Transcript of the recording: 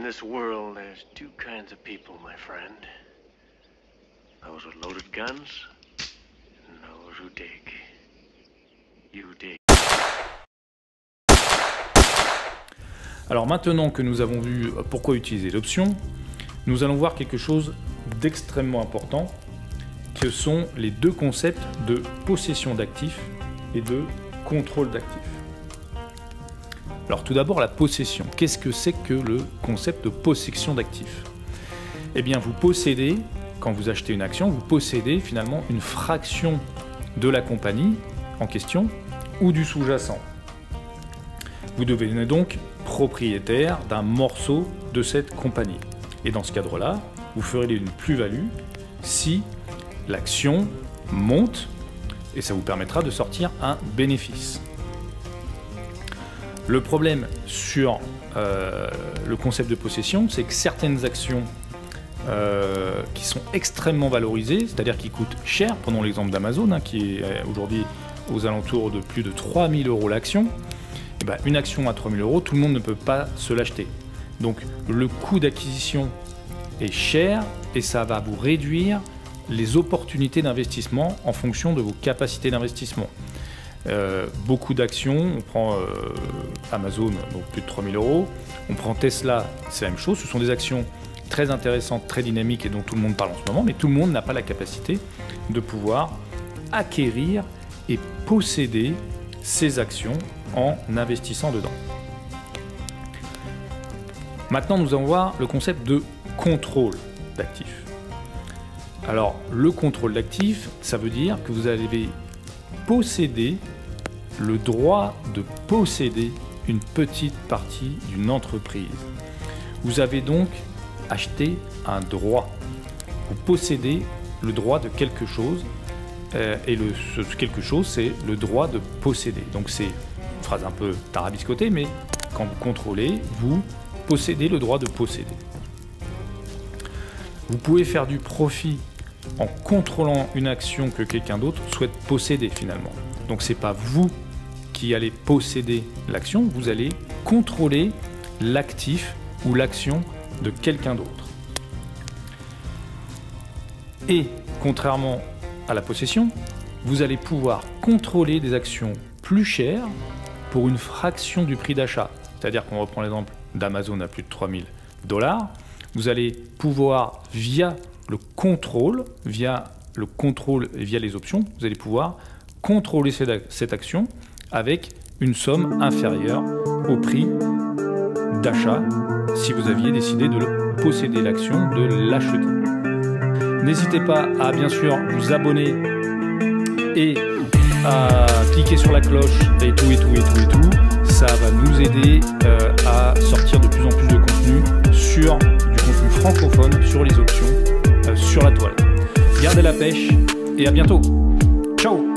this world, there's two kinds of people, my friend. Those with loaded guns, and those who dig. You dig. Alors maintenant que nous avons vu pourquoi utiliser l'option, nous allons voir quelque chose d'extrêmement important, que sont les deux concepts de possession d'actifs et de contrôle d'actifs. Alors tout d'abord la possession. Qu'est-ce que c'est que le concept de possession d'actifs? Eh bien vous possédez, quand vous achetez une action, vous possédez finalement une fraction de la compagnie en question ou du sous-jacent. Vous devenez donc propriétaire d'un morceau de cette compagnie. Et dans ce cadre-là, vous ferez une plus-value si l'action monte et ça vous permettra de sortir un bénéfice. Le problème sur le concept de possession, c'est que certaines actions qui sont extrêmement valorisées, c'est-à-dire qui coûtent cher, prenons l'exemple d'Amazon, hein, qui est aujourd'hui aux alentours de plus de 3 000 € l'action, et ben, une action à 3 000 €, tout le monde ne peut pas se l'acheter. Donc le coût d'acquisition est cher et ça va vous réduire les opportunités d'investissement en fonction de vos capacités d'investissement. Beaucoup d'actions, on prend Amazon, donc plus de 3 000 €, on prend Tesla, c'est la même chose, ce sont des actions très intéressantes, très dynamiques et dont tout le monde parle en ce moment, mais tout le monde n'a pas la capacité de pouvoir acquérir et posséder ces actions en investissant dedans. Maintenant, nous allons voir le concept de contrôle d'actifs. Alors, le contrôle d'actifs, ça veut dire que vous allez posséder le droit de posséder une petite partie d'une entreprise. Vous avez donc acheté un droit. Vous possédez le droit de quelque chose et ce quelque chose, c'est le droit de posséder. Donc c'est une phrase un peu tarabiscotée, mais quand vous contrôlez, vous possédez le droit de posséder. Vous pouvez faire du profit en contrôlant une action que quelqu'un d'autre souhaite posséder finalement. Donc c'est pas vous qui allez posséder l'action, vous allez contrôler l'actif ou l'action de quelqu'un d'autre. Et contrairement à la possession, vous allez pouvoir contrôler des actions plus chères pour une fraction du prix d'achat. C'est-à-dire qu'on reprend l'exemple d'Amazon à plus de 3 000 $, vous allez pouvoir via le contrôle et via les options, vous allez pouvoir contrôler cette action avec une somme inférieure au prix d'achat si vous aviez décidé de posséder l'action, de l'acheter. N'hésitez pas à bien sûr vous abonner et à cliquer sur la cloche et tout. Ça va nous aider à sortir de plus en plus de contenu sur du contenu francophone, sur les options, sur la toile. Gardez la pêche et à bientôt. Ciao!